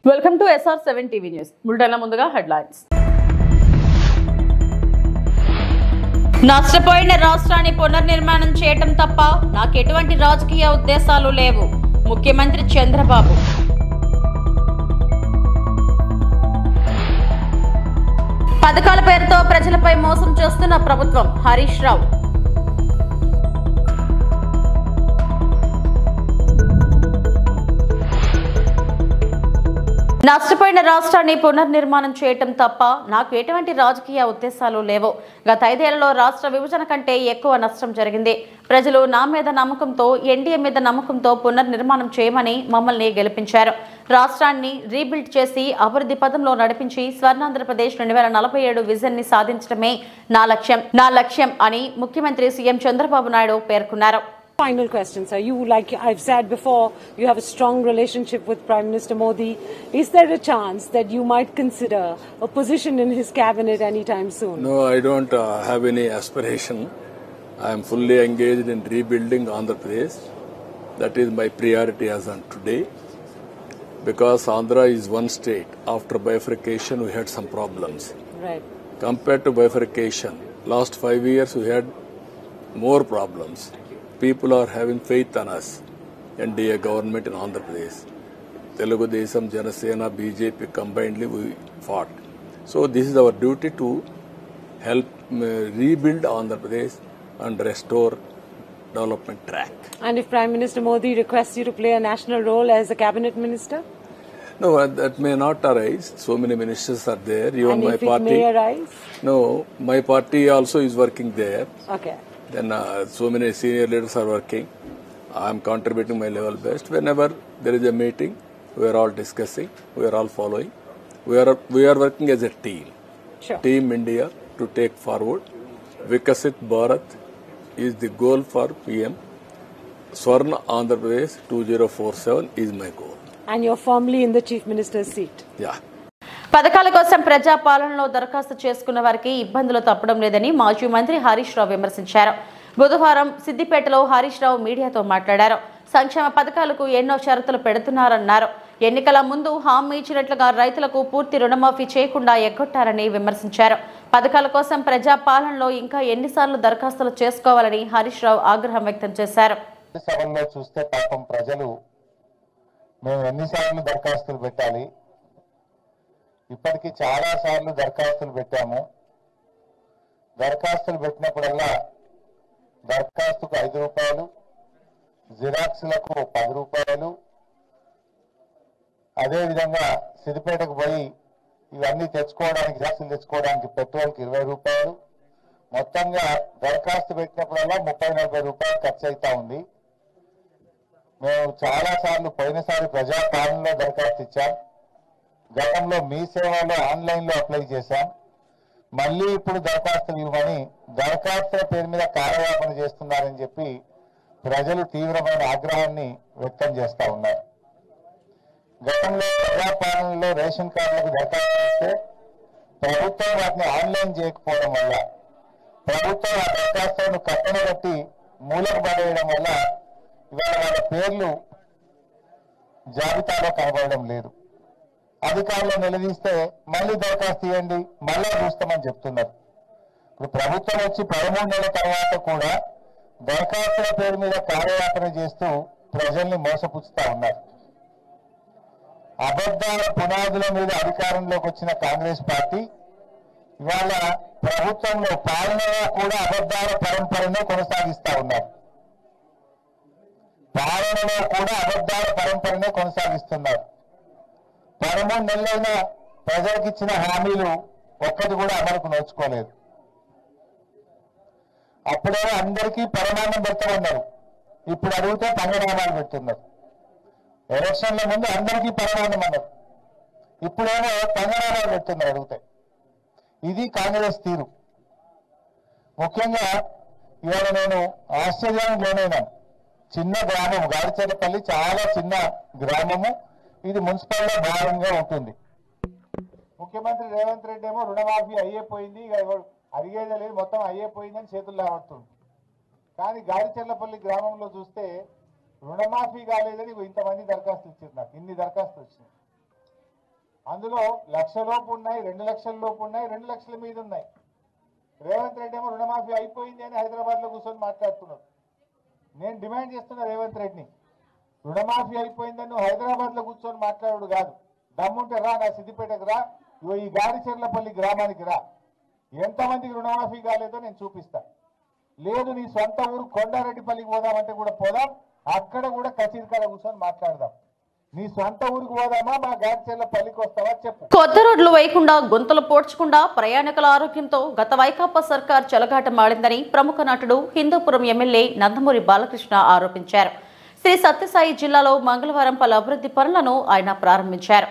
Welcome to SR7 TV news. బులెటిన్ల ముందుగా headlines. నష్టపోయిన రాష్ట్రాన్ని పునర్నిర్మాణం చేయటం తప్ప నాకు ఎటువంటి రాజకీయ ఉద్దేశాలు లేవు. ముఖ్యమంత్రి చంద్రబాబు. పథకాల పేరుతో ప్రజలపై మోసం చేస్తున్న ప్రభుత్వం. హరీష్ రావు. నష్టపోయిన రాష్ట్రాన్ని పునర్నిర్మాణం చేయటం తప్ప నాకు ఎటువంటి రాజకీయ ఉద్దేశాలు లేవు. గత 5 ఏళ్లలో రాష్ట్ర విభజన కంటే ఎక్కువ నష్టం జరిగింది. ప్రజలు నా మీద నమ్మకంతో, ఎన్డీఏ మీద నమ్మకంతో పునర్నిర్మాణం చేయమని మమ్మల్ని గెలిపించారు. రాష్ట్రాన్ని రీబిల్డ్ చేసి అభివృద్ధి పథంలో నడిపించి స్వర్ణాంధ్రప్రదేశ్ 2047 విజన్ ని సాధించడమే నా లక్ష్యం అని ముఖ్యమంత్రి సీఎం చంద్రబాబు నాయుడు పేర్కొన్నారు. Final question, sir. You, like I've said before, you have a strong relationship with Prime Minister Modi. Is there a chance that you might consider a position in his cabinet anytime soon? No, I don't have any aspiration. I am fully engaged in rebuilding Andhra Pradesh. That is my priority as on today. Because Andhra is one state. After bifurcation, we had some problems. Right. Compared to bifurcation, last 5 years we had more problems. People are having faith on us, NDA government in Andhra Pradesh. Telugu Desam, Janasena, BJP combinedly we fought. So this is our duty to help rebuild Andhra Pradesh and restore development track. And if Prime Minister Modi requests you to play a national role as a cabinet minister? No, that may not arise. So many ministers are there. Even And my if party. it may arise? No, my party also is working there. Okay. Then so many senior leaders are working. I am contributing my level best. Whenever there is a meeting, we are all discussing, we are all following. We are working as a team. Sure. Team India to take forward. Vikasit Bharat is the goal for PM. Swarna Andhra Pradesh 2047 is my goal. And you're firmly in the Chief Minister's seat? Yeah. పథకాల కోసం ప్రజా పాలనలో దరఖాస్తు చేసుకున్న వారికి ఇబ్బందులు తప్పడం లేదని మాజీ మంత్రి హరీష్ రావు విమర్శించారు. బుధవారం సిద్దిపేటలో హరీష్ రావు మీడియాతో మాట్లాడారు. సంక్షేమ పథకాలకు ఎన్నో షరతులు పెడుతున్నారన్నారు. ఎన్నికల ముందు హామీ ఇచ్చినట్లుగా రైతులకు పూర్తి రుణమాఫీ చేయకుండా ఎగ్గొట్టారని విమర్శించారు. పథకాల కోసం ప్రజా పాలనలో ఇంకా ఎన్నిసార్లు దరఖాస్తులు చేసుకోవాలని హరీష్ రావు ఆగ్రహం వ్యక్తం చేశారు. సభల్లో చూస్తే పాపం ప్రజలు మేము ఎన్నిసార్లు దరఖాస్తులు పెట్టాలి, ఇప్పటికీ చాలా సార్లు దరఖాస్తులు పెట్టాము. దరఖాస్తులు పెట్టినప్పుడల్లా దరఖాస్తుకు 5 రూపాయలు, జిరాక్స్లకు 10 రూపాయలు, అదేవిధంగా సిద్దిపేటకు పోయి ఇవన్నీ తెచ్చుకోవడానికి, జిరాక్సులు తెచ్చుకోవడానికి పెట్రోల్కి 20 రూపాయలు, మొత్తంగా దరఖాస్తు పెట్టినప్పుడల్లా 30-40 రూపాయలు ఖర్చు అవుతా ఉంది. మేము చాలా సార్లు పోయినసారి ప్రజాపాలనలో దరఖాస్తు ఇచ్చాం, గతంలో మీ సేవలో ఆన్లైన్లో అప్లై చేశాం, మళ్ళీ ఇప్పుడు దరఖాస్తులు ఇవ్వమని దరఖాస్తుల పేరు మీద కార్యవాపన చేస్తున్నారని చెప్పి ప్రజలు తీవ్రమైన ఆగ్రహాన్ని వ్యక్తం చేస్తా ఉన్నారు. గతంలో ప్రజాపాలనలో రేషన్ కార్డులకు దరఖాస్తు ఇస్తే ప్రభుత్వం వాటిని ఆన్లైన్ చేయకపోవడం వల్ల, ప్రభుత్వం ఆ దరఖాస్తులను కట్టనబట్టి మూలకు పడేయడం వల్ల ఇవాళ వాళ్ళ పేర్లు జాబితాలో కనబడడం లేదు. అధికారులు నిలదీస్తే మళ్ళీ దరఖాస్తు ఇవ్వండి, మళ్ళా చూస్తామని చెప్తున్నారు. ఇప్పుడు ప్రభుత్వం వచ్చి 13 నెలల తర్వాత కూడా దరఖాస్తుల పేరు మీద కార్యయాపన చేస్తూ ప్రజల్ని మోసపుచ్చుతా ఉన్నారు. అబద్ధాల పునాదుల మీద అధికారంలోకి వచ్చిన కాంగ్రెస్ పార్టీ ఇవాళ ప్రభుత్వంలో పాలనలో కూడా అబద్ధాల పరంపరనే కొనసాగిస్తా ఉన్నారు. పాలనలో కూడా అబద్ధాల పరంపరనే కొనసాగిస్తున్నారు. 13 నెలలైనా ప్రజలకు ఇచ్చిన హామీలు ఒక్కటి కూడా అమలుకు నోచుకోలేదు. అప్పుడేమో అందరికీ పరమాన్నం పెట్టమన్నారు, ఇప్పుడు అడిగితే పంగనామాలు పెడుతున్నారు. ఎలక్షన్ల ముందు అందరికీ పరమాన్నం అన్నారు, ఇప్పుడేమో పంగనామాలు పెడుతున్నారు అడిగితే. ఇది కాంగ్రెస్ తీరు. ముఖ్యంగా ఇవాళ నేను ఆశ్చర్యానికి లోనైనాను. చిన్న గ్రామం గాడిచెర్లపల్లి, చాలా చిన్న గ్రామము. ఇది మున్సిపల్లో భాగంగా ఉంటుంది. ముఖ్యమంత్రి రేవంత్ రెడ్డి ఏమో రుణమాఫీ అయ్యేపోయింది, అడిగేదే లేదు, మొత్తం అయ్యేపోయిందని చేతులు లేవడుతుంది. కానీ గాడిచెర్లపల్లి గ్రామంలో చూస్తే రుణమాఫీ కాలేదని ఇంతమంది దరఖాస్తులు ఇచ్చారు. నాకు ఇన్ని దరఖాస్తులు వచ్చినాయి. అందులో 1,00,000 లోపు ఉన్నాయి, 2 లక్షల లోపు ఉన్నాయి, 2 లక్షల మీద ఉన్నాయి. రేవంత్ రెడ్డి ఏమో రుణమాఫీ అయిపోయింది అని హైదరాబాద్లో కూర్చొని మాట్లాడుతున్నాడు. నేను డిమాండ్ చేస్తున్నా రేవంత్ రెడ్డిని, రుణమాఫీ అయిపోయిందని నువ్వు హైదరాబాద్లో కూర్చొని మాట్లాడు కాదు, దమ్ముంటే రా నా సిద్దిపేటకు రా, ఈ గాడిచెర్లపల్లి గ్రామానికి రా, ఎంతమందికి రుణమాఫీ కాలేదో నేను చూపిస్తా. లేదు నీ సొంత ఊరు కొండారెడ్డిపల్లికి పోదామంటే కూడా పోదాం, అక్కడ కూడా కచీరికాడ కూర్చొని మాట్లాడదాం. నీ సొంత ఊరికి పోదామా, మా గాడిచెర్లపల్లికి వస్తావా చెప్పు. కొత్త రోడ్లు వేయకుండా గొంతులు పోడ్చకుండా ప్రయాణికుల ఆరోగ్యంతో గత వైకాపా సర్కార్ చెలగాటమాడిందని ప్రముఖ నటుడు హిందూపురం ఎమ్మెల్యే నందమూరి బాలకృష్ణ ఆరోపించారు. శ్రీ సత్యసాయి జిల్లాలో మంగళవారం పలు అభివృద్ధి పనులను ఆయన ప్రారంభించారు.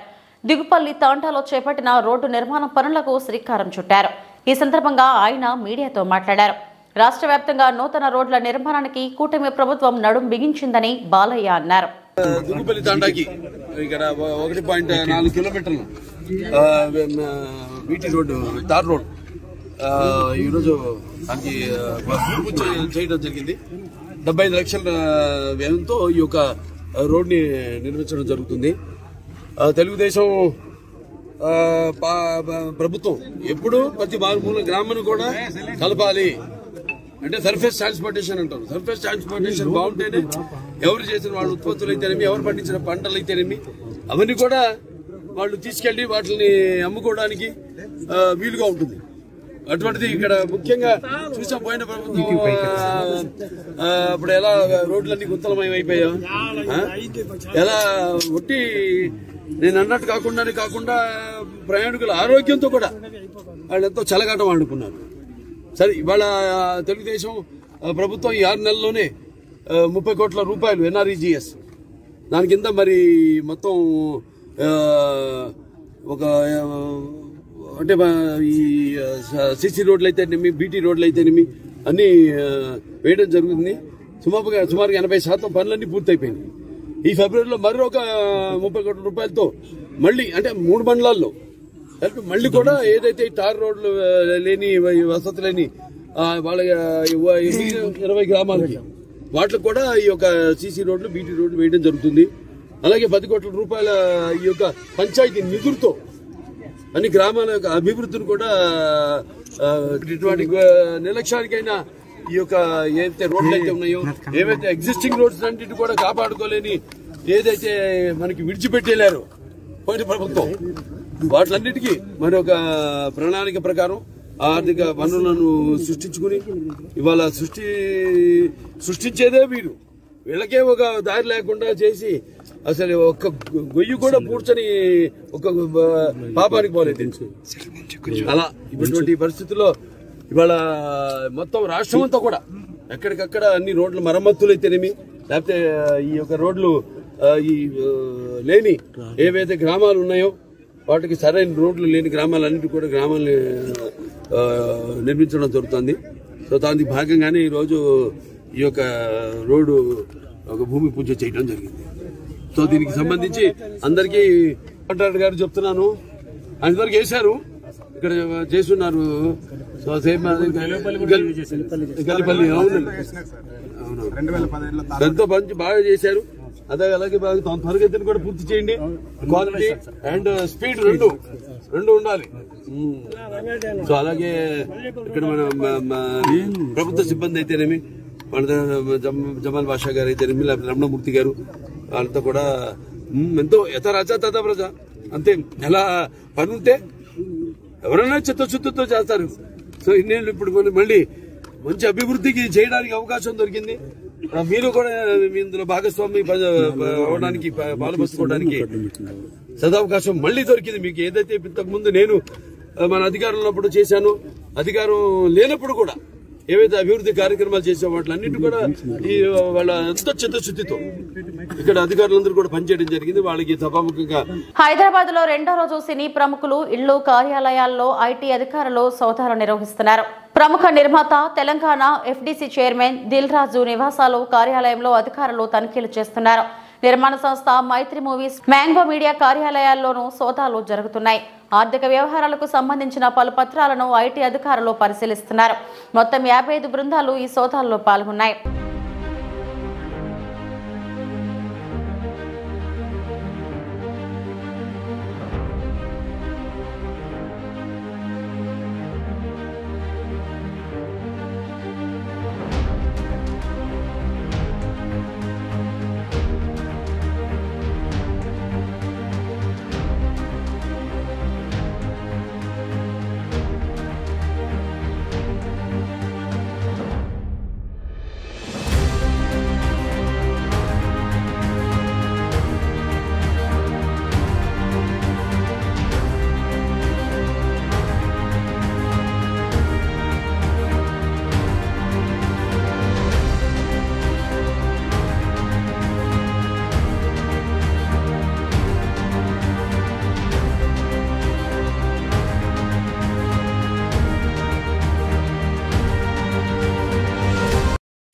దిగుపల్లి తాండాలో చేపట్టిన రోడ్డు నిర్మాణ పనులకు శ్రీకారం చుట్టారు. ఈ సందర్భంగా ఆయన మీడియాతో మాట్లాడారు. రాష్ట్ర వ్యాప్తంగా నూతన రోడ్ల నిర్మాణానికి కూటమి ప్రభుత్వం నడుం బిగించిందని బాలయ్య అన్నారు. దిగుపల్లి తాండాకి ఇక్కడ 1.4 కిలోమీటర్లు బీటీ రోడ్డు, తార్ రోడ్ ఈరోజు దానికి చేయడం జరిగింది. 75 లక్షల వ్యయంతో ఈ యొక్క రోడ్ని నిర్మించడం జరుగుతుంది. తెలుగుదేశం ప్రభుత్వం ఎప్పుడు ప్రతి మారుమూల గ్రామాన్ని కూడా కలపాలి అంటే సర్ఫేస్ ట్రాన్స్పోర్టేషన్ అంటారు. సర్ఫేస్ ట్రాన్స్పోర్టేషన్ బాగుంటేనే ఎవరు చేసిన వాళ్ళ ఉత్పత్తులు అయితేనేమి, ఎవరు పండించిన పంటలు అయితేనేమి అవన్నీ కూడా వాళ్ళు తీసుకెళ్లి వాటిని అమ్ముకోవడానికి వీలుగా ఉంటుంది. అటువంటిది ఇక్కడ ముఖ్యంగా చూసాం, పోయిన ప్రభుత్వం అప్పుడు ఎలా రోడ్లన్నీ గుంతలమయం అయిపోయాం, ఎలా ఒట్టి నేను అన్నట్టు కాకుండా ప్రయాణికుల ఆరోగ్యంతో కూడా వాళ్ళు ఎంతో చెలగాటం ఆడుకున్నారు. సరే, ఇవాళ తెలుగుదేశం ప్రభుత్వం ఈ 6 నెలల్లోనే 30 కోట్ల రూపాయలు NREGS దాని కింద మరి మొత్తం ఒక అంటే ఈ సిసి రోడ్లు అయితేనేమి, బీటీ రోడ్లు అయితేనేమి అన్ని వేయడం జరుగుతుంది. సుమారుగా 80% పనులన్నీ పూర్తయిపోయినాయి. ఈ ఫిబ్రవరిలో మరొక 30 కోట్ల రూపాయలతో మళ్ళీ అంటే 3 మండలాల్లో మళ్ళీ కూడా ఏదైతే టార్ రోడ్లు లేని వసతి లేని వాళ్ళ 20 గ్రామాలకి వాటికి కూడా ఈ యొక్క సీసీ రోడ్లు, బీటీ రోడ్లు వేయడం జరుగుతుంది. అలాగే 10 కోట్ల రూపాయల ఈ యొక్క పంచాయతీ నిధులతో అన్ని గ్రామాల యొక్క అభివృద్ధిని కూడా ఇటువంటి నిర్లక్ష్యానికైనా ఈ యొక్క ఏదైతే రోడ్లు అయితే ఉన్నాయో, ఏవైతే ఎగ్జిస్టింగ్ రోడ్స్ అన్నింటినీ కూడా కాపాడుకోలేని ఏదైతే మనకి విడిచిపెట్టేలారో పోయిన ప్రభుత్వం, వాటిలన్నిటికీ మరొక ప్రణాళిక ప్రకారం ఆర్థిక వనరులను సృష్టించుకుని ఇవాళ సృష్టించేదే వీళ్ళకే ఒక దారి లేకుండా చేసి అసలు ఒక్క గొయ్యి కూడా పూడ్చని ఒక పాపానికి పోలేదు. అలా ఇటువంటి పరిస్థితుల్లో ఇవాళ మొత్తం రాష్ట్రం అంతా కూడా ఎక్కడికక్కడ అన్ని రోడ్ల మరమ్మతులు అయితేనేమి, లేకపోతే ఈ యొక్క రోడ్లు ఈ లేని ఏవైతే గ్రామాలు ఉన్నాయో వాటికి సరైన రోడ్లు లేని గ్రామాలన్నిటి కూడా గ్రామాలని నిర్మించడం జరుగుతుంది. సో దానికి భాగంగానే ఈరోజు ఈ యొక్క రోడ్డు ఒక భూమి పూజ చేయడం జరిగింది. సో దీనికి సంబంధించి అందరికీ కాంట్రాక్టర్ గారు చెప్తున్నాను, అందరికి వేశారు, ఇక్కడ చేస్తున్నారు. సో సేమ్ గల్లిపల్లి అవునండి, ఎంతో మంచి బాగా చేశారు. అలాగే బాగా త్వరగతిని కూడా పూర్తి చేయండి. క్వాలిటీ అండ్ స్పీడ్ రెండు ఉండాలి. సో అలాగే ఇక్కడ మన ప్రభుత్వ సిబ్బంది అయితేనేమి, మన జమాల్ బాషా గారు అయితేనేమి, లేకపోతే రమణమూర్తి గారు, వాళ్ళతో కూడా ఎంతో యథారాజా తథా ప్రజ అంతే. ఎలా పని ఉంటే ఎవరైనా చిత్తశుద్ధితో చేస్తారు. సో ఇన్నేళ్ళు ఇప్పుడు మళ్ళీ మంచి అభివృద్ధికి చేయడానికి అవకాశం దొరికింది. మీరు కూడా ఇందులో భాగస్వామి అవడానికి, పాల్పంచుకోవడానికి సదవకాశం మళ్లీ దొరికింది మీకు. ఏదైతే ఇంతకు ముందు నేను మన అధికారంలో ఉన్నప్పుడు చేశాను, అధికారం లేనప్పుడు కూడా ఏవైతే అభివృద్ధి కార్యక్రమాలు చేసే వాటిలన్నింటి కూడా ఈ వాళ్ళ ఎంతో చిత్తశుద్ధితో ఇక్కడ అధికారులందరూ కూడా పనిచేయడం జరిగింది. వాళ్ళకి సభాముఖంగా హైదరాబాద్ లో 2వ రోజు సినీ ప్రముఖులు ఇళ్లు, కార్యాలయాల్లో ఐటీ అధికారులు సోదాలు నిర్వహిస్తున్నారు. ప్రముఖ నిర్మాత, తెలంగాణ FDC చైర్మన్ దిల్ రాజు నివాసాలు, కార్యాలయంలో అధికారులు తనిఖీలు చేస్తున్నారు. నిర్మాణ సంస్థ మైత్రి మూవీస్, మ్యాంగో మీడియా కార్యాలయాల్లోనూ సోదాలు జరుగుతున్నాయి. ఆర్థిక వ్యవహారాలకు సంబంధించిన పలు పత్రాలను ఐటీ అధికారులు పరిశీలిస్తున్నారు. మొత్తం 55 బృందాలు ఈ సోదాల్లో పాల్గొన్నాయి.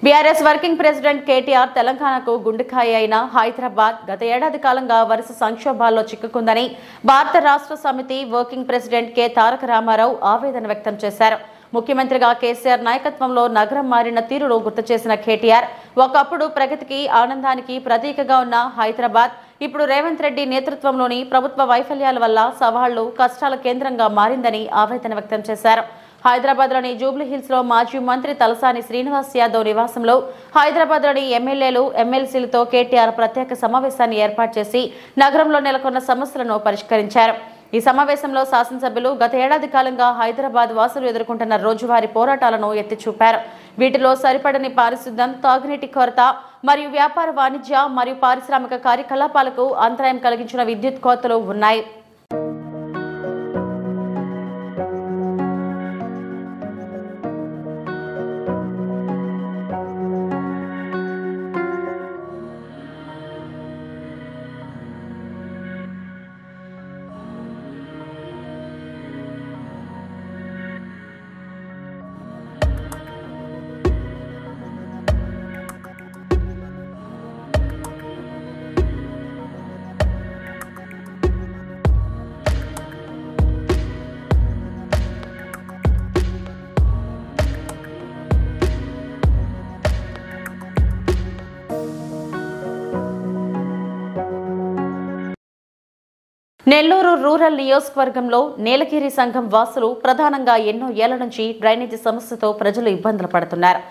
బీఆర్ఎస్ వర్కింగ్ ప్రెసిడెంట్ కేటీఆర్ తెలంగాణకు గుండెకాయ అయిన హైదరాబాద్ గత ఏడాది కాలంగా వరుస సంక్షోభాల్లో చిక్కుకుందని భారత రాష్ట్ర సమితి వర్కింగ్ ప్రెసిడెంట్ కె తారక రామారావు ఆవేదన వ్యక్తం చేశారు. ముఖ్యమంత్రిగా కేసీఆర్ నాయకత్వంలో నగరం మారిన తీరును గుర్తు చేసిన కేటీఆర్ ఒకప్పుడు ప్రగతికి ఆనందానికి ప్రతీకగా ఉన్న హైదరాబాద్ ఇప్పుడు రేవంత్ రెడ్డి నేతృత్వంలోని ప్రభుత్వ వైఫల్యాల వల్ల సవాళ్లు కష్టాల కేంద్రంగా మారిందని ఆవేదన వ్యక్తం చేశారు. హైదరాబాద్లోని జూబ్లీహిల్స్ లో మాజీ మంత్రి తలసాని శ్రీనివాస్ యాదవ్ నివాసంలో హైదరాబాద్లోని ఎమ్మెల్యేలు ఎమ్మెల్సీలతో కేటీఆర్ ప్రత్యేక సమావేశాన్ని ఏర్పాటు చేసి నగరంలో నెలకొన్న సమస్యలను పరిష్కరించారు. ఈ సమావేశంలో శాసనసభ్యులు గత ఏడాది కాలంగా హైదరాబాద్ వాసులు ఎదుర్కొంటున్న రోజువారీ పోరాటాలను ఎత్తి చూపారు. వీటిలో సరిపడని పారిశుద్ధ్యం, తాగునీటి కొరత మరియు వ్యాపార వాణిజ్య మరియు పారిశ్రామిక కార్యకలాపాలకు అంతరాయం కలిగించిన విద్యుత్ కోతలు ఉన్నాయి. నెల్లూరు రూరల్ నియోజకవర్గంలో నీలగిరి సంఘం వాసులు ప్రధానంగా ఎన్నో ఏళ్ల నుంచి డ్రైనేజీ సమస్యతో ప్రజలు ఇబ్బందులు పడుతున్నారు.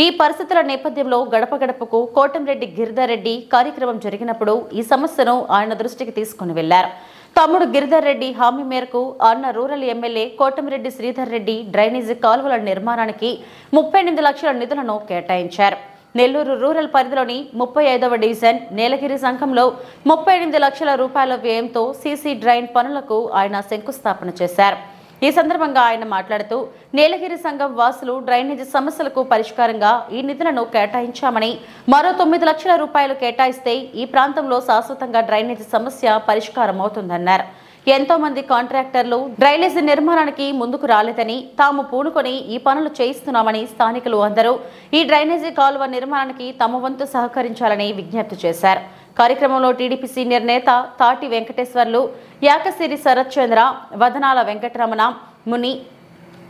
ఈ పరిస్థితుల నేపథ్యంలో గడప గడపకు కోటంరెడ్డి గిరిధర్ రెడ్డి కార్యక్రమం జరిగినప్పుడు ఈ సమస్యను ఆయన దృష్టికి తీసుకుని వెళ్లారు. తమ్ముడు గిరిధర్ రెడ్డి హామీ మేరకు అన్న rural MLA Kotamreddy Sridhar Reddy drainage కాలువల నిర్మాణానికి 38 లక్షల నిధులను కేటాయించారు. నెల్లూరు రూరల్ పరిధిలోని 35వ డివిజన్ నీలగిరి సంఘంలో 38 లక్షల రూపాయల వ్యయంతో సీసీ డ్రైన్ పనులకు ఆయన శంకుస్థాపన చేశారు. ఈ సందర్భంగా ఆయన మాట్లాడుతూ నీలగిరి సంఘం వాసులు డ్రైనేజీ సమస్యలకు పరిష్కారంగా ఈ నిధులను కేటాయించామని, మరో 9 లక్షల రూపాయలు కేటాయిస్తే ఈ ప్రాంతంలో శాశ్వతంగా డ్రైనేజీ సమస్య పరిష్కారం అవుతుందన్నారు. ఎంతో మంది కాంట్రాక్టర్లు డ్రైనేజీ నిర్మాణానికి ముందుకు రాలేదని, తాము పూనుకొని ఈ పనులు చేయిస్తున్నామని స్థానికులు అందరూ ఈ డ్రైనేజీ కాలువ నిర్మాణానికి తమ వంతు సహకరించాలని విజ్ఞప్తి చేశారు. కార్యక్రమంలో టీడీపీ సీనియర్ నేత తాటి వెంకటేశ్వర్లు, యాకసిరి శరత్ చంద్ర, వదనాల వెంకటరమణ, ముని,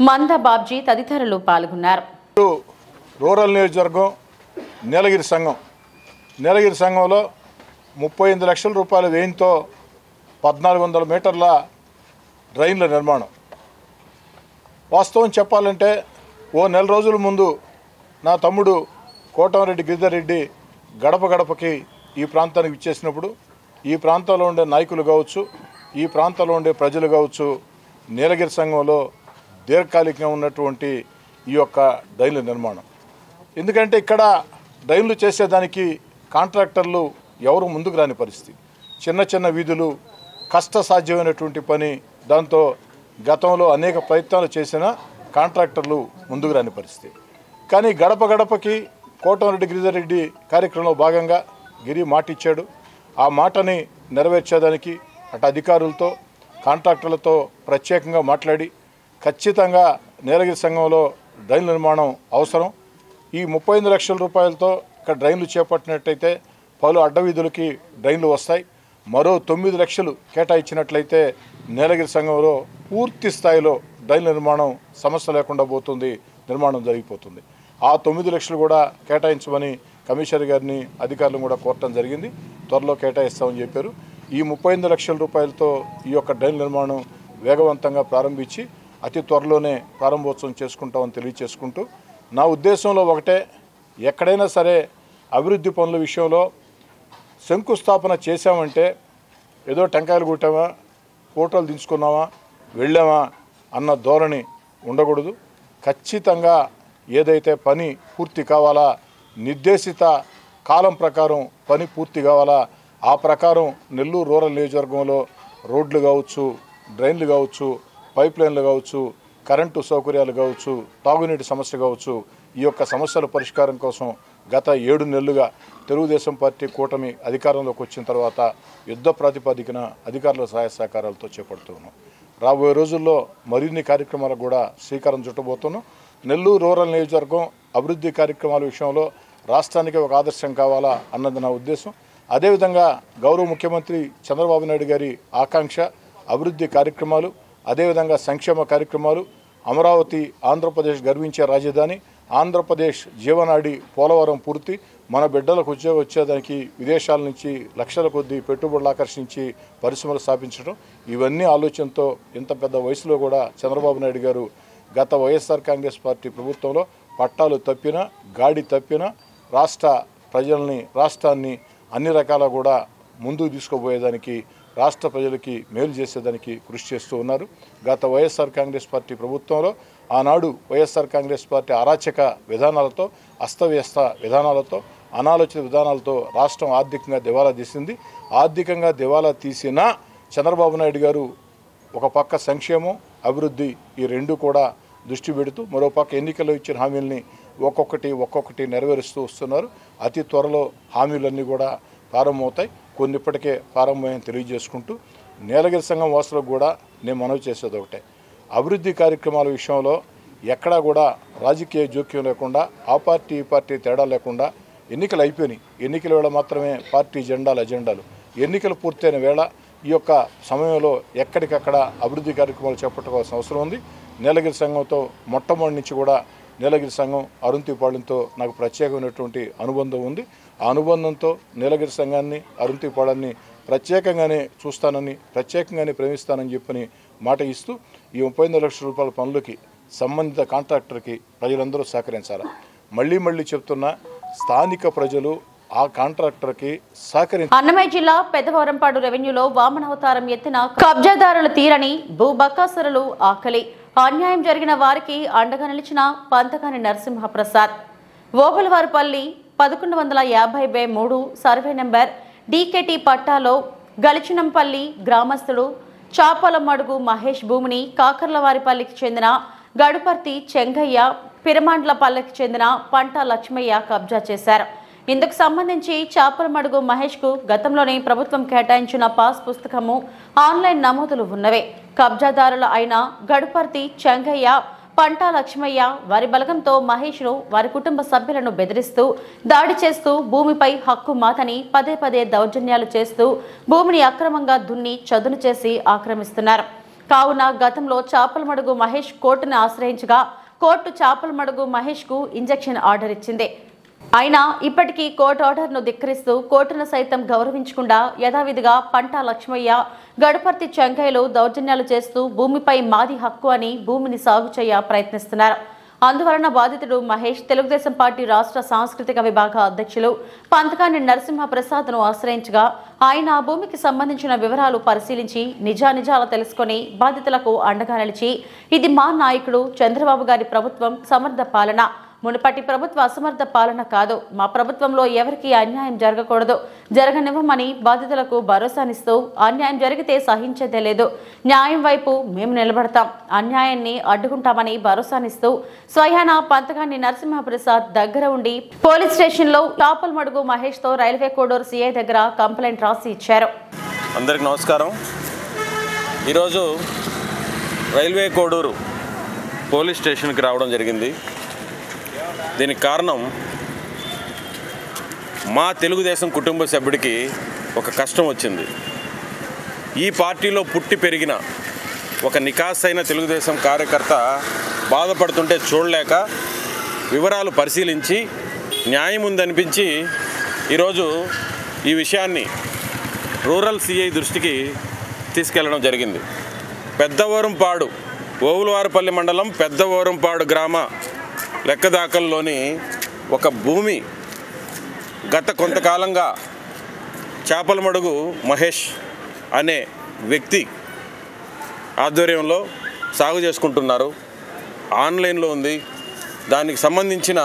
మంద బాబ్జీ తదితరులు పాల్గొన్నారు. రూరల్ నియోజకవర్గం నీలగిరి సంఘంలో 38 లక్షల రూపాయల వ్యయంతో 1400 మీటర్ల డ్రైన్ల నిర్మాణం. వాస్తవం చెప్పాలంటే ఓ నెల రోజుల ముందు నా తమ్ముడు కోటంరెడ్డి గిరిధర్ రెడ్డి గడప గడపకి ఈ ప్రాంతానికి విచ్చేసినప్పుడు ఈ ప్రాంతంలో ఉండే నాయకులు కావచ్చు, ఈ ప్రాంతంలో ఉండే ప్రజలు కావచ్చు, నీలగిరి సంఘంలో దీర్ఘకాలికంగా ఉన్నటువంటి ఈ యొక్క డ్రైన్ల నిర్మాణం. ఎందుకంటే ఇక్కడ డ్రైన్లు చేసేదానికి కాంట్రాక్టర్లు ఎవరు ముందుకు రాని పరిస్థితి. చిన్న చిన్న వీధులు, కష్టసాధ్యమైనటువంటి పని. దాంతో గతంలో అనేక ప్రయత్నాలు చేసిన కాంట్రాక్టర్లు ముందుకు రాని పరిస్థితి. కానీ గడప గడపకి కోటంరెడ్డి గిరిధర్ రెడ్డి కార్యక్రమంలో భాగంగా గిరి మాట ఇచ్చాడు. ఆ మాటని నెరవేర్చేదానికి అటు అధికారులతో కాంట్రాక్టర్లతో ప్రత్యేకంగా మాట్లాడి ఖచ్చితంగా నీలగిరి సంఘంలో డ్రైన్ నిర్మాణం అవసరం. ఈ 38 లక్షల రూపాయలతో ఇక్కడ డ్రైన్లు చేపట్టినట్టయితే పలు అడ్డవీధులకి డ్రైన్లు వస్తాయి. మరో 9 లక్షలు కేటాయించినట్లయితే నీలగిరి సంఘంలో పూర్తి స్థాయిలో డ్రైన్ నిర్మాణం సమస్య లేకుండా పోతుంది, నిర్మాణం జరిగిపోతుంది. ఆ 9 లక్షలు కూడా కేటాయించమని కమిషనర్ గారిని అధికారులను కూడా కోరటం జరిగింది. త్వరలో కేటాయిస్తామని చెప్పారు. ఈ 38 లక్షల రూపాయలతో ఈ యొక్క డ్రైన్ నిర్మాణం వేగవంతంగా ప్రారంభించి అతి త్వరలోనే ప్రారంభోత్సవం చేసుకుంటామని తెలియచేసుకుంటూ, నా ఉద్దేశంలో ఒకటే, ఎక్కడైనా సరే అభివృద్ధి పనుల విషయంలో శంకుస్థాపన చేశామంటే ఏదో టెంకాయలు కొట్టామా, ఫోటోలు దించుకున్నామా, వెళ్ళామా అన్న ధోరణి ఉండకూడదు. ఖచ్చితంగా ఏదైతే పని పూర్తి కావాలా, నిర్దేశిత కాలం ప్రకారం పని పూర్తి కావాలా, ఆ ప్రకారం నెల్లూరు రూరల్ నియోజకవర్గంలో రోడ్లు కావచ్చు, డ్రైన్లు కావచ్చు, పైప్ లైన్లు కావచ్చు, కరెంటు సౌకర్యాలు కావచ్చు, తాగునీటి సమస్య కావచ్చు, ఈ యొక్క సమస్యల పరిష్కారం కోసం గత 7 నెలలుగా తెలుగుదేశం పార్టీ కూటమి అధికారంలోకి వచ్చిన తర్వాత యుద్ధ ప్రాతిపదికన అధికారుల సహాయ సహకారాలతో చేపడుతున్నాం. రాబోయే రోజుల్లో మరిన్ని కార్యక్రమాలకు కూడా శ్రీకారం చుట్టబోతున్నాం. నెల్లూరు రూరల్ నియోజకవర్గం అభివృద్ధి కార్యక్రమాల విషయంలో రాష్ట్రానికి ఒక ఆదర్శం కావాలా అన్నది నా ఉద్దేశం. అదేవిధంగా గౌరవ ముఖ్యమంత్రి చంద్రబాబు నాయుడు గారి ఆకాంక్ష అభివృద్ధి కార్యక్రమాలు, అదేవిధంగా సంక్షేమ కార్యక్రమాలు, అమరావతి ఆంధ్రప్రదేశ్ గర్వించే రాజధాని, ఆంధ్రప్రదేశ్ జీవనాడి పోలవరం పూర్తి, మన బిడ్డలకు ఉద్యోగం వచ్చేదానికి విదేశాల నుంచి లక్షల కొద్దీ పెట్టుబడులు ఆకర్షించి పరిశ్రమలు స్థాపించడం, ఇవన్నీ ఆలోచనతో ఇంత పెద్ద వయసులో కూడా చంద్రబాబు నాయుడు గారు గత వైఎస్ఆర్ కాంగ్రెస్ పార్టీ ప్రభుత్వంలో పట్టాలు తప్పినా గాడి తప్పినా రాష్ట్ర ప్రజల్ని రాష్ట్రాన్ని అన్ని రకాల కూడా ముందుకు తీసుకుపోయేదానికి రాష్ట్ర ప్రజలకి మేలు చేసేదానికి కృషి చేస్తూ ఉన్నారు. గత వైఎస్ఆర్ కాంగ్రెస్ పార్టీ ప్రభుత్వంలో ఆనాడు వైఎస్ఆర్ కాంగ్రెస్ పార్టీ అరాచక విధానాలతో అస్తవ్యస్త విధానాలతో అనాలోచిత విధానాలతో రాష్ట్రం ఆర్థికంగా దివాలా తీసింది. ఆర్థికంగా దివాలా తీసిన చంద్రబాబు నాయుడు గారు ఒక పక్క సంక్షేమం అభివృద్ధి ఈ రెండు కూడా దృష్టి పెడుతూ మరోపక్క ఎన్నికల్లో ఇచ్చిన హామీల్ని ఒక్కొక్కటి నెరవేరుస్తూ వస్తున్నారు. అతి త్వరలో హామీలన్నీ కూడా ప్రారంభమవుతాయి. కొన్ని ఇప్పటికే ప్రారంభమని తెలియజేసుకుంటూ నీలగిరి సంఘం వాసులకు కూడా నేను మనవి చేసేది ఒకటే, అభివృద్ధి కార్యక్రమాల విషయంలో ఎక్కడా కూడా రాజకీయ జోక్యం లేకుండా ఆ పార్టీ ఈ పార్టీ తేడా లేకుండా ఎన్నికలు అయిపోయినాయి. ఎన్నికల వేళ మాత్రమే పార్టీ అజెండాలు ఎన్నికలు పూర్తయిన వేళ ఈ యొక్క సమయంలో ఎక్కడికక్కడ అభివృద్ధి కార్యక్రమాలు చేపట్టుకోవాల్సిన అవసరం ఉంది. నీలగిరి సంఘంతో మొట్టమొదటి నుంచి కూడా నీలగిరి సంఘం అరుంతిపాళెంతో నాకు ప్రత్యేకమైనటువంటి అనుబంధం ఉంది. ఆ అనుబంధంతో నీలగిరి సంఘాన్ని అరుంతిపాళెన్ని ప్రత్యేకంగానే చూస్తానని ప్రత్యేకంగానే ప్రేమిస్తానని చెప్పని మాట ఇస్తూ ఈ 38 లక్షల రూపాయల పనులకి సంబంధిత కాంట్రాక్టర్కి ప్రజలందరూ సహకరించాలి. మళ్ళీ చెప్తున్నా, స్థానిక ప్రజలు ఆ కాంట్రాక్టర్కి అన్నమయ్య జిల్లా పెద్దవరంపాడు రెవెన్యూలో వామనావతారం ఎత్తిన కబ్జాదారుల తీరని భూబకాసురులు ఆకలి. అన్యాయం జరిగిన వారికి అండగా నిలిచిన Panthakani Narasimhaprasad. Obulavaripalli 1150/3 survey number DKT పట్టాలో గలిచినంపల్లి గ్రామస్తుడు చాపలమడుగు మహేష్ భూమిని కాకర్లవారిపల్లికి చెందిన గడుపర్తి చెంగయ్య, పిరమాండ్లపల్లికి చెందిన పంట లక్ష్మయ్య కబ్జా చేశారు. ఇందుకు సంబంధించి చాపలమడుగు మహేష్కు గతంలోనే ప్రభుత్వం కేటాయించిన పాస్ పుస్తకము, ఆన్లైన్ నమోదులు ఉన్నవే. కబ్జాదారులు అయిన గడుపర్తి చెంగయ్య, పంట లక్ష్మయ్య వారి బలగంతో మహేష్ను వారి కుటుంబ సభ్యులను బెదిరిస్తూ దాడి చేస్తూ భూమిపై హక్కు మాతని పదే దౌర్జన్యాలు చేస్తూ భూమిని అక్రమంగా దున్ని చదును చేసి ఆక్రమిస్తున్నారు. కావున గతంలో చాపలమడుగు మహేష్ కోర్టును ఆశ్రయించగా కోర్టు చాపలమడుగు మహేష్కు ఇంజెక్షన్ ఆర్డర్ ఇచ్చింది. అయినా ఇప్పటికీ కోర్టు ఆర్డర్ను ధిక్కరిస్తూ కోర్టును సైతం గౌరవించకుండా యథావిధిగా పంట లక్ష్మయ్య, గడుపర్తి చెంగయ్యలు దౌర్జన్యాలు చేస్తూ భూమిపై మాది హక్కు అని భూమిని సాగు చేయ ప్రయత్నిస్తున్నారు. అందువలన బాధితుడు మహేష్ తెలుగుదేశం పార్టీ రాష్ట్ర సాంస్కృతిక విభాగ అధ్యక్షులు పంతకాని నరసింహప్రసాద్ను ఆశ్రయించగా ఆయన ఆ భూమికి సంబంధించిన వివరాలు పరిశీలించి నిజాలు తెలుసుకొని బాధితులకు అండగా నిలిచి ఇది మా నాయకుడు చంద్రబాబు గారి ప్రభుత్వం సమర్థ పాలన, మునుపటి ప్రభుత్వ అసమర్థ పాలన కాదు, మా ప్రభుత్వంలో ఎవరికీ అన్యాయం జరగకూడదు, జరగనివ్వమని బాధితులకు భరోసానిస్తూ అన్యాయం జరిగితే సహించేదే లేదు, న్యాయం వైపు మేము నిలబడతాం, అన్యాయాన్ని అడ్డుకుంటామని భరోసానిస్తూ స్వయాన పంతకాని నరసింహప్రసాద్ దగ్గర ఉండి పోలీస్ స్టేషన్లో చాపలమడుగు మహేష్తో రైల్వే కోడూరు సిఐ దగ్గర కంప్లైంట్ రాసి ఇచ్చారు. అందరికీ నమస్కారం. ఈరోజు రైల్వే కోడూరు పోలీస్ స్టేషన్కి రావడం జరిగింది. దీనికి కారణం మా తెలుగుదేశం కుటుంబ సభ్యుడికి ఒక కష్టం వచ్చింది. ఈ పార్టీలో పుట్టి పెరిగిన ఒక నికాసైన తెలుగుదేశం కార్యకర్త బాధపడుతుంటే చూడలేక వివరాలు పరిశీలించి న్యాయం ఉందనిపించి ఈరోజు ఈ విషయాన్ని రూరల్ సిఐ దృష్టికి తీసుకెళ్లడం జరిగింది. పెద్దవరంపాడు, ఓవులవారిపల్లి మండలం పెద్దవరంపాడు గ్రామ లెక్కదాకల్లోని ఒక భూమి గత కొంతకాలంగా చాపలమడుగు మహేష్ అనే వ్యక్తి ఆధ్వర్యంలో సాగు చేసుకుంటున్నారు. ఆన్లైన్లో ఉంది, దానికి సంబంధించిన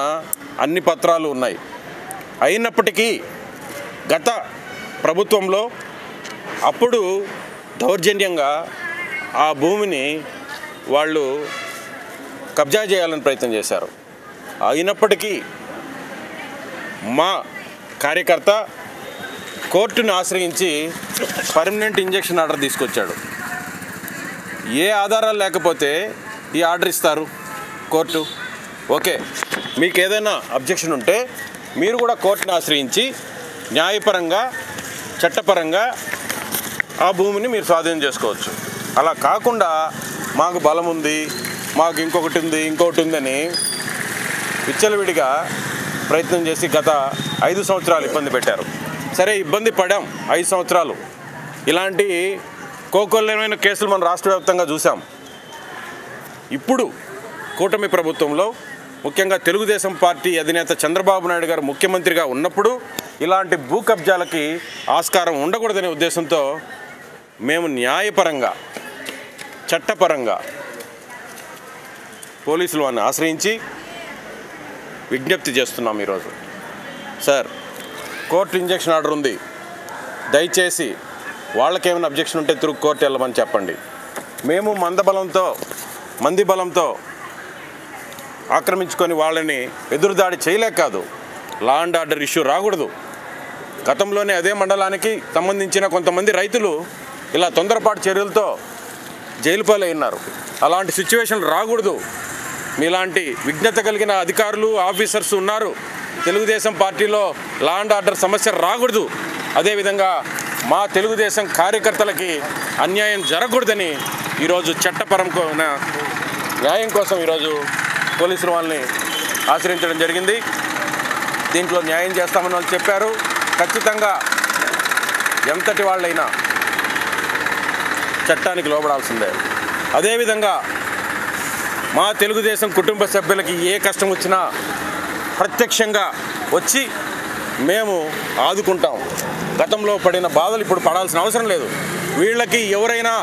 అన్ని పత్రాలు ఉన్నాయి. అయినప్పటికీ గత ప్రభుత్వంలో అప్పుడు దౌర్జన్యంగా ఆ భూమిని వాళ్ళు కబ్జా చేయాలని ప్రయత్నం చేశారు. అయినప్పటికీ మా కార్యకర్త కోర్టును ఆశ్రయించి పర్మనెంట్ ఇంజెక్షన్ ఆర్డర్ తీసుకొచ్చాడు. ఏ ఆధారాలు లేకపోతే ఈ ఆర్డర్ ఇస్తారు కోర్టు? ఓకే, మీకు ఏదైనా అబ్జెక్షన్ ఉంటే మీరు కూడా కోర్టుని ఆశ్రయించి న్యాయపరంగా చట్టపరంగా ఆ భూమిని మీరు స్వాధీనం చేసుకోవచ్చు. అలా కాకుండా మాకు బలం ఉంది, మాకు ఇంకొకటి ఉందని విచ్చలవిడిగా ప్రయత్నం చేసి గత 5 సంవత్సరాలు ఇబ్బంది పెట్టారు. సరే, ఇబ్బంది పడాం 5 సంవత్సరాలు. ఇలాంటి కోకొల్లమైన కేసులు మనం రాష్ట్ర వ్యాప్తంగా చూసాం. ఇప్పుడు కూటమి ప్రభుత్వంలో ముఖ్యంగా తెలుగుదేశం పార్టీ అధినేత చంద్రబాబు నాయుడు గారు ముఖ్యమంత్రిగా ఉన్నప్పుడు ఇలాంటి భూ కబ్జాలకి ఆస్కారం ఉండకూడదనే ఉద్దేశంతో మేము న్యాయపరంగా చట్టపరంగా పోలీసులు వారిని ఆశ్రయించి విజ్ఞప్తి చేస్తున్నాం. ఈరోజు సార్, కోర్టు ఇంజెక్షన్ ఆర్డర్ ఉంది, దయచేసి వాళ్ళకేమైనా అబ్జెక్షన్ ఉంటే తిరుగు కోర్టు వెళ్ళమని చెప్పండి. మేము మంది బలంతో ఆక్రమించుకొని వాళ్ళని ఎదురుదాడి చేయలేక కాదు, లా అండ్ ఆర్డర్ ఇష్యూ రాకూడదు. గతంలోనే అదే మండలానికి సంబంధించిన కొంతమంది రైతులు ఇలా తొందరపాటు చర్యలతో జైలు పాలయ్యారు. అలాంటి సిచ్యువేషన్ రాకూడదు. మీలాంటి విజ్ఞత కలిగిన అధికారులు ఆఫీసర్స్ ఉన్నారు. తెలుగుదేశం పార్టీలో లా అండ్ ఆర్డర్ సమస్య రాకూడదు. అదేవిధంగా మా తెలుగుదేశం కార్యకర్తలకి అన్యాయం జరగకూడదని ఈరోజు చట్టపరమైన న్యాయం కోసం ఈరోజు పోలీసులు వాళ్ళని ఆశ్రయించడం జరిగింది. దీంట్లో న్యాయం చేస్తామని వాళ్ళు చెప్పారు. ఖచ్చితంగా ఎంతటి వాళ్ళైనా చట్టానికి లోబడాల్సిందే. అదేవిధంగా మా తెలుగుదేశం కుటుంబ సభ్యులకి ఏ కష్టం వచ్చినా ప్రత్యక్షంగా వచ్చి మేము ఆదుకుంటాం. గతంలో పడిన బాధలు ఇప్పుడు పడాల్సిన అవసరం లేదు. వీళ్ళకి ఎవరైనా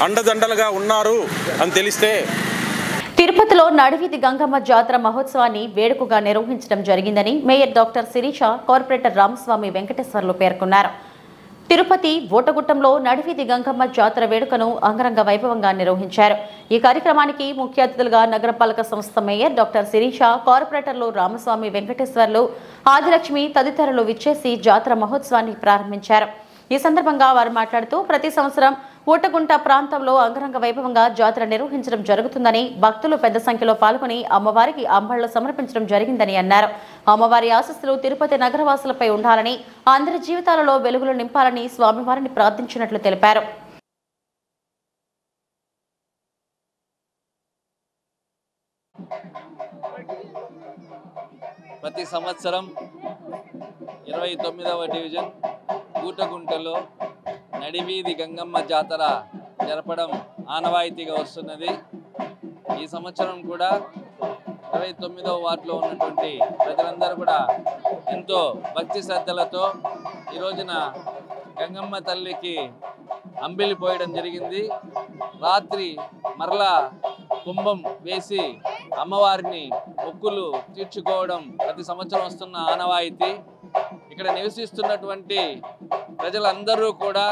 అండదండలుగా ఉన్నారు అని తెలిస్తే. తిరుపతిలో నడివీధి గంగమ్మ జాతర మహోత్సవాన్ని వేడుకగా నిర్వహించడం జరిగిందని mayor doctor Sirisha, corporator Ramaswamy Venkateswarlu పేర్కొన్నారు. తిరుపతి ఓటగుట్టంలో నడివీధి గంగమ్మ జాతర వేడుకను అంగరంగ వైభవంగా నిర్వహించారు. ఈ కార్యక్రమానికి ముఖ్య అతిథులుగా నగరపాలక సంస్థ మేయర్ డాక్టర్ శిరీష, కార్పొరేటర్లు రామస్వామి వెంకటేశ్వర్లు, ఆదిలక్ష్మి తదితరులు విచ్చేసి జాతర మహోత్సవాన్ని ప్రారంభించారు. ఈ సందర్భంగా వారు మాట్లాడుతూ ప్రతి సంవత్సరం ఓటగుంట ప్రాంతంలో అంగరంగ వైభవంగా జాతర నిర్వహించడం జరుగుతుందని, భక్తులు పెద్ద సంఖ్యలో పాల్గొని అమ్మవారికి అంబళ్లు సమర్పించడం జరిగిందని అన్నారు. అమ్మవారి ఆశీస్సులు తిరుపతి నగరవాసులపై ఉండాలని, అందరి జీవితాలలో వెలుగులు నింపాలని స్వామివారిని ప్రార్థించినట్లు తెలిపారు. ప్రతి సంవత్సరం 29వ డివిజన్ ఊటగుంటలో నడివీధి గంగమ్మ జాతర జరపడం ఆనవాయితీగా వస్తున్నది. ఈ సంవత్సరం కూడా 29వ వార్డులో ఉన్నటువంటి ప్రజలందరూ కూడా ఎంతో భక్తి శ్రద్ధలతో ఈ రోజున గంగమ్మ తల్లికి అంబిలి పోయడం జరిగింది. రాత్రి మరలా కుంభం వేసి అమ్మవారిని మొక్కులు తీర్చుకోవడం ప్రతి సంవత్సరం వస్తున్న ఆనవాయితీ. ఇక్కడ నివసిస్తున్నటువంటి ప్రజలందరూ కూడా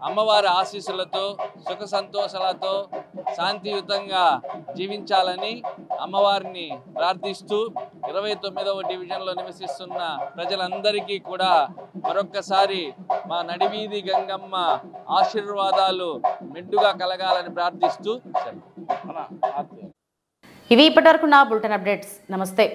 అమ్మవారి ఆశీస్సులతో సుఖ సంతోషాలతో శాంతియుతంగా జీవించాలని అమ్మవారిని ప్రార్థిస్తూ 29వ డివిజన్లో నివసిస్తున్న ప్రజలందరికీ కూడా మరొక్కసారి మా నడివీధి గంగమ్మ ఆశీర్వాదాలు మెండుగా కలగాలని ప్రార్థిస్తూ ఇవి ఇప్పటివరకు నా బులెటిన్ అప్డేట్స్. నమస్తే.